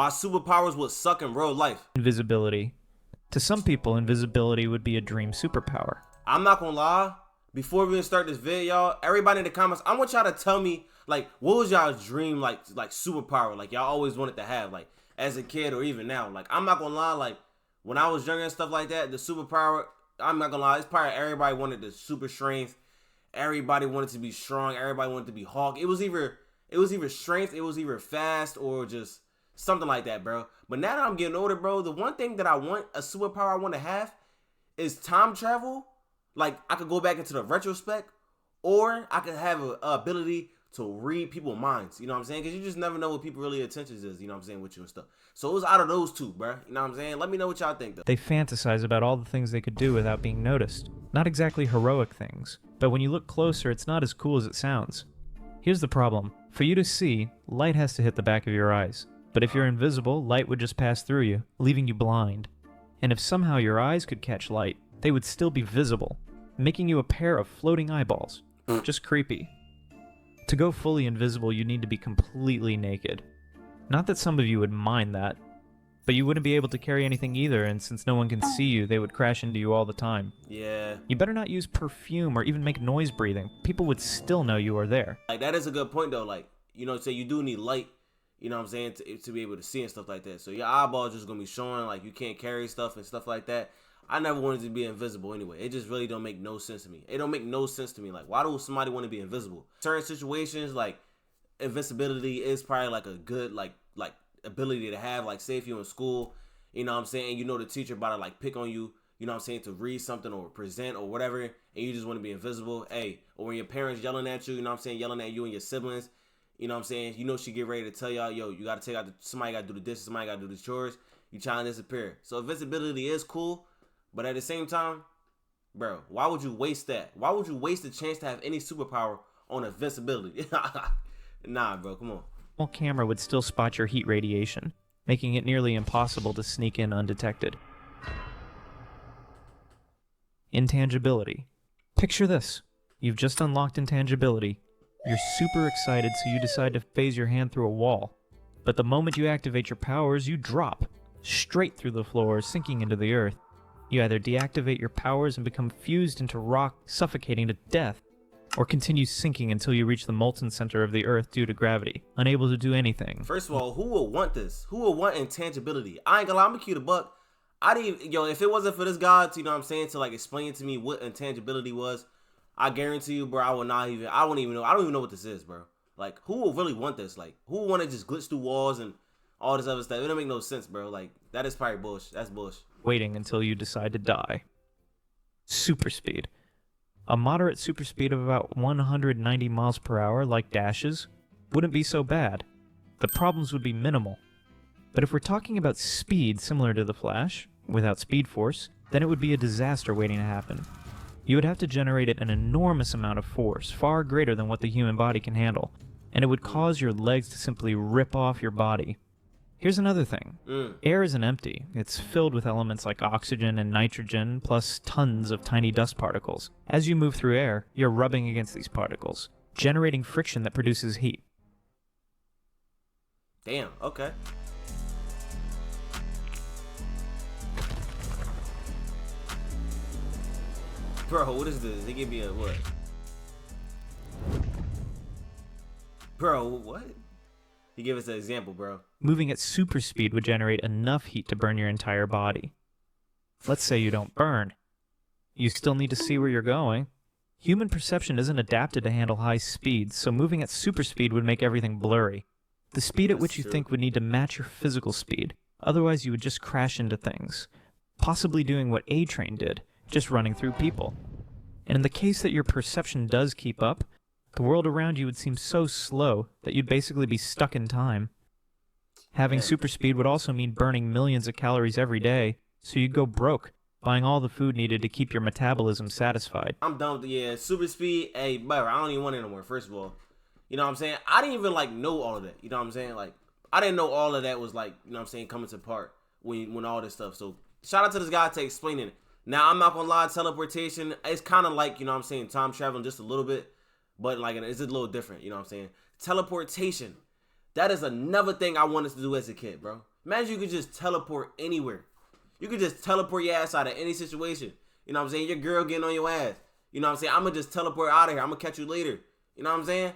My superpowers would suck in real life. Invisibility. To some people, invisibility would be a dream superpower. I'm not gonna lie. Before we even start this video, y'all, everybody in the comments, I want y'all to tell me, like, what was y'all's dream, like superpower, like y'all always wanted to have, like as a kid or even now. Like, I'm not gonna lie, like when I was younger and stuff like that, the superpower, I'm not gonna lie, it's probably everybody wanted the super strength. Everybody wanted to be strong. Everybody wanted to be Hulk. It was either strength, it was either fast, or just something like that, bro. But now that I'm getting older, bro, the one thing that I want, a superpower I want to have, is time travel. Like, I could go back into the retrospect, or I could have a ability to read people's minds. You know what I'm saying? Because you just never know what people really intentions is, you know what I'm saying, with you and stuff. So it was out of those two, bro. You know what I'm saying? Let me know what y'all think, though. They fantasize about all the things they could do without being noticed. Not exactly heroic things, but when you look closer, it's not as cool as it sounds. Here's the problem. For you to see, light has to hit the back of your eyes. But if you're invisible, light would just pass through you, leaving you blind. And if somehow your eyes could catch light, they would still be visible, making you a pair of floating eyeballs. Just creepy. To go fully invisible, you need to be completely naked. Not that some of you would mind that, but you wouldn't be able to carry anything either, and since no one can see you, they would crash into you all the time. Yeah. You better not use perfume or even make noise breathing. People would still know you are there. Like, that is a good point, though. Like, you know, say you do need light, you know what I'm saying, to be able to see and stuff like that. So your eyeballs just gonna be showing, like, you can't carry stuff and stuff like that. I never wanted to be invisible anyway. It just really don't make no sense to me. It don't make no sense to me. Like, why do somebody want to be invisible? Certain situations, like, invincibility is probably like a good, like ability to have. Like, say if you're in school, you know what I'm saying, you know the teacher about to, like, pick on you, you know what I'm saying, to read something or present or whatever, and you just want to be invisible. Hey, or when your parents yelling at you, you know what I'm saying, yelling at you and your siblings, you know what I'm saying, you know she get ready to tell y'all, yo, you got to take out somebody got to do the dishes, somebody got to do the chores, you trying to disappear. So invisibility is cool. But at the same time, bro, why would you waste that? Why would you waste the chance to have any superpower on invincibility? Nah, bro, come on. A camera would still spot your heat radiation, making it nearly impossible to sneak in undetected. Intangibility. Picture this. You've just unlocked intangibility. You're super excited, so you decide to phase your hand through a wall. But the moment you activate your powers, you drop straight through the floor, sinking into the earth. You either deactivate your powers and become fused into rock, suffocating to death, or continue sinking until you reach the molten center of the earth due to gravity, unable to do anything. First of all, who will want this? Who will want intangibility? I ain't gonna lie, I'm gonna keep the buck. I didn't, if it wasn't for this guy, you know what I'm saying, to like explain to me what intangibility was, I guarantee you, bro, I wouldn't even know. I don't even know what this is, bro. Like, who will really want this? Like, who will want to just glitch through walls and all this other stuff? It don't make no sense, bro. Like, that is probably bullshit. That's bullshit. Waiting until you decide to die. Super speed. A moderate super speed of about 190 miles per hour, like Dash's, wouldn't be so bad. The problems would be minimal. But if we're talking about speed similar to the Flash, without Speed Force, then it would be a disaster waiting to happen. You would have to generate an enormous amount of force, far greater than what the human body can handle, and it would cause your legs to simply rip off your body. Here's another thing. Air isn't empty. It's filled with elements like oxygen and nitrogen, plus tons of tiny dust particles. As you move through air, you're rubbing against these particles, generating friction that produces heat. Damn, okay. Bro, what is this? They give me a what? Bro, what? He gave us an example, bro. Moving at super speed would generate enough heat to burn your entire body. Let's say you don't burn. You still need to see where you're going. Human perception isn't adapted to handle high speeds, so moving at super speed would make everything blurry. The speed at which you think would need to match your physical speed, otherwise you would just crash into things. Possibly doing what A-Train did, just running through people. And in the case that your perception does keep up, the world around you would seem so slow that you'd basically be stuck in time. Having super speed would also mean burning millions of calories every day, so you'd go broke, buying all the food needed to keep your metabolism satisfied. I'm done with super speed. Hey, bro, I don't even want it anymore, first of all. You know what I'm saying? I didn't even, like, know all of that. You know what I'm saying? Like, I didn't know all of that was, like, you know what I'm saying, coming to part when all this stuff. So, shout out to this guy to explaining it. Now, I'm not gonna lie, teleportation, it's kind of like, you know what I'm saying, time traveling just a little bit. But, like, it's a little different, you know what I'm saying? Teleportation. That is another thing I wanted to do as a kid, bro. Imagine you could just teleport anywhere. You could just teleport your ass out of any situation. You know what I'm saying? Your girl getting on your ass. You know what I'm saying? I'm going to just teleport out of here. I'm going to catch you later. You know what I'm saying?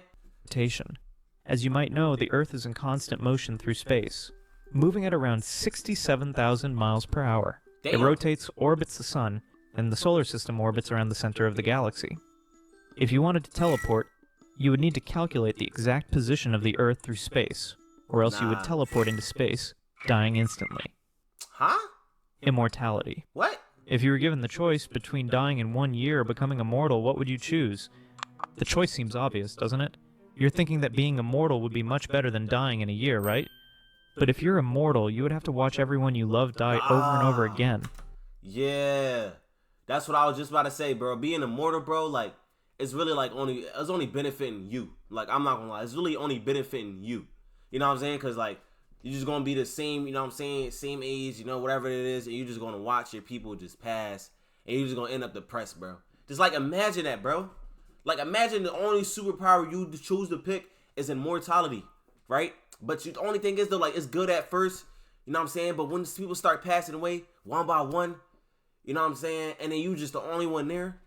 As you might know, the Earth is in constant motion through space, moving at around 67,000 miles per hour. Damn. It rotates, orbits the sun, and the solar system orbits around the center of the galaxy. If you wanted to teleport, you would need to calculate the exact position of the Earth through space, or else you would teleport into space, dying instantly. Huh? Immortality. What? If you were given the choice between dying in 1 year or becoming immortal, what would you choose? The choice seems obvious, doesn't it? You're thinking that being immortal would be much better than dying in a year, right? But if you're immortal, you would have to watch everyone you love die over and over again. Yeah. That's what I was just about to say, bro. Being immortal, bro, like, it's really like it's only benefiting you. Like, I'm not gonna lie. It's really only benefiting you. You know what I'm saying? Because, like, you're just gonna be the same, you know what I'm saying, same age, you know, whatever it is, and you're just gonna watch your people just pass, and you're just gonna end up depressed, bro. Just, like, imagine that, bro. Like, imagine the only superpower you choose to pick is immortality, right? But the only thing is, though, like, it's good at first, you know what I'm saying? But when people start passing away, one by one, you know what I'm saying? And then you just the only one there.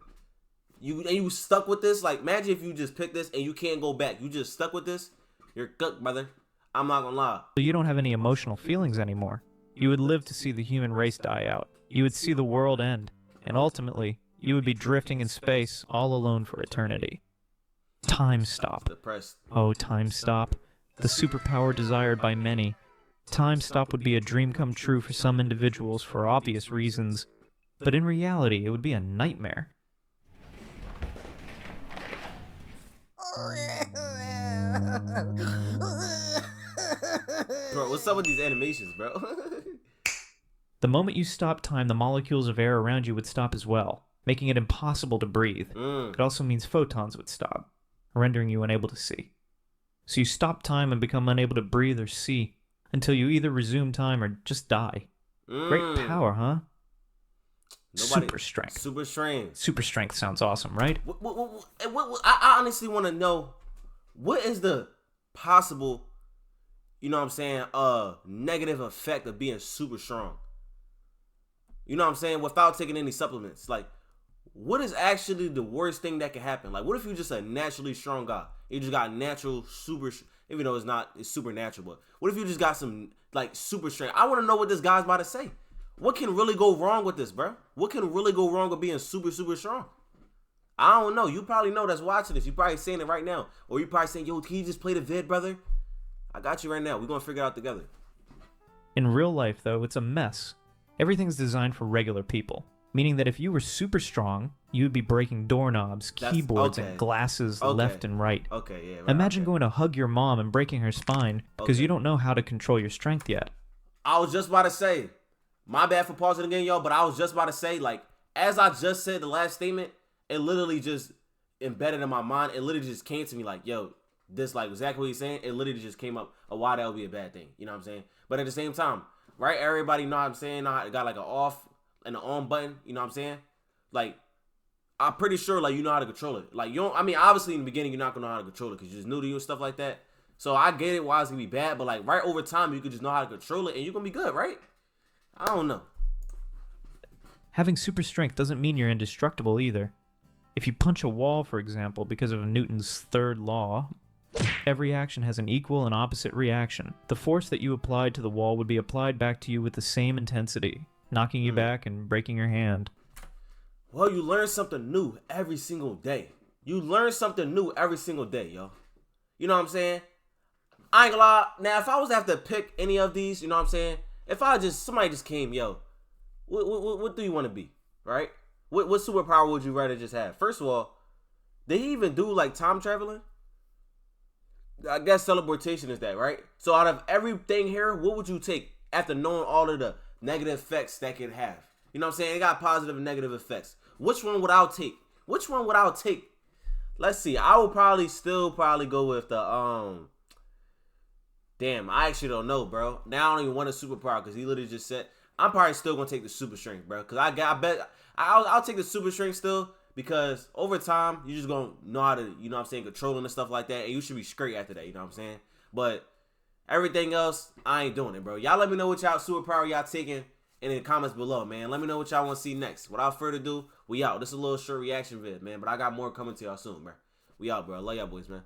You stuck with this. Like, imagine if you just pick this and you can't go back. You just stuck with this. You're cooked, brother. I'm not gonna lie. So you don't have any emotional feelings anymore. You would live to see the human race die out. You would see the world end. And ultimately, you would be drifting in space all alone for eternity. Time stop. Depressed. Oh, time stop. The superpower desired by many. Time stop would be a dream come true for some individuals for obvious reasons. But in reality, it would be a nightmare. Bro, what's up with these animations, bro? The moment you stop time, the molecules of air around you would stop as well, making it impossible to breathe. It also means photons would stop, rendering you unable to see. So you stop time and become unable to breathe or see until you either resume time or just die. Great power, huh? Super strength. Super strength. Super strength sounds awesome, right? I honestly want to know, what is the possible, you know what I'm saying, negative effect of being super strong? You know what I'm saying? Without taking any supplements. Like, what is actually the worst thing that can happen? Like, what if you're just a naturally strong guy? You just got natural super, even though it's supernatural, but what if you just got some, like, super strength? I want to know what this guy's about to say. What can really go wrong with this, bro? What can really go wrong with being super, super strong? I don't know. You probably know that's watching this. You probably saying it right now. Or you probably saying, yo, can you just play the vid, brother? I got you right now. We're going to figure it out together. In real life, though, it's a mess. Everything's designed for regular people, meaning that if you were super strong, you would be breaking doorknobs, keyboards, and glasses left and right. Okay, yeah. Right, Imagine going to hug your mom and breaking her spine because you don't know how to control your strength yet. I was just about to say, my bad for pausing again, y'all, but I was just about to say, like, as I just said the last statement, it literally just embedded in my mind. It literally just came to me like, yo, this, like, exactly what he's saying. It literally just came up of why that would be a bad thing. You know what I'm saying? But at the same time, right, everybody know what I'm saying? Got, like, an off and an on button. You know what I'm saying? Like, I'm pretty sure, like, you know how to control it. Like, you don't, I mean, obviously in the beginning, you're not going to know how to control it because you're just new to you and stuff like that. So I get it why it's going to be bad. But, like, right over time, you could just know how to control it and you're going to be good, right? I don't know. Having super strength doesn't mean you're indestructible either. If you punch a wall, for example, because of Newton's third law, every action has an equal and opposite reaction. The force that you applied to the wall would be applied back to you with the same intensity, knocking you back and breaking your hand. Well, you learn something new every single day. You learn something new every single day, yo. You know what I'm saying? I ain't gonna lie. Now, if I was to have to pick any of these, you know what I'm saying? If somebody just came, yo, what do you want to be, right? What superpower would you rather just have? First of all, did he even do, like, time traveling? I guess teleportation is that, right? So out of everything here, what would you take after knowing all of the negative effects that can have? You know what I'm saying? It got positive and negative effects. Which one would I take? Which one would I take? Let's see. I would probably go with the, damn, I actually don't know, bro. Now I don't even want a superpower because he literally just said, I'm probably still going to take the super strength, bro. Because I'll take the super strength still because over time, you're just going to know how to, you know what I'm saying, controlling and stuff like that. And you should be straight after that, you know what I'm saying? But Everything else, I ain't doing it, bro. Y'all let me know what y'all superpower y'all taking in the comments below, man. Let me know what y'all want to see next. Without further ado, we out. This is a little short reaction vid, man. But I got more coming to y'all soon, bro. We out, bro. I love y'all boys, man.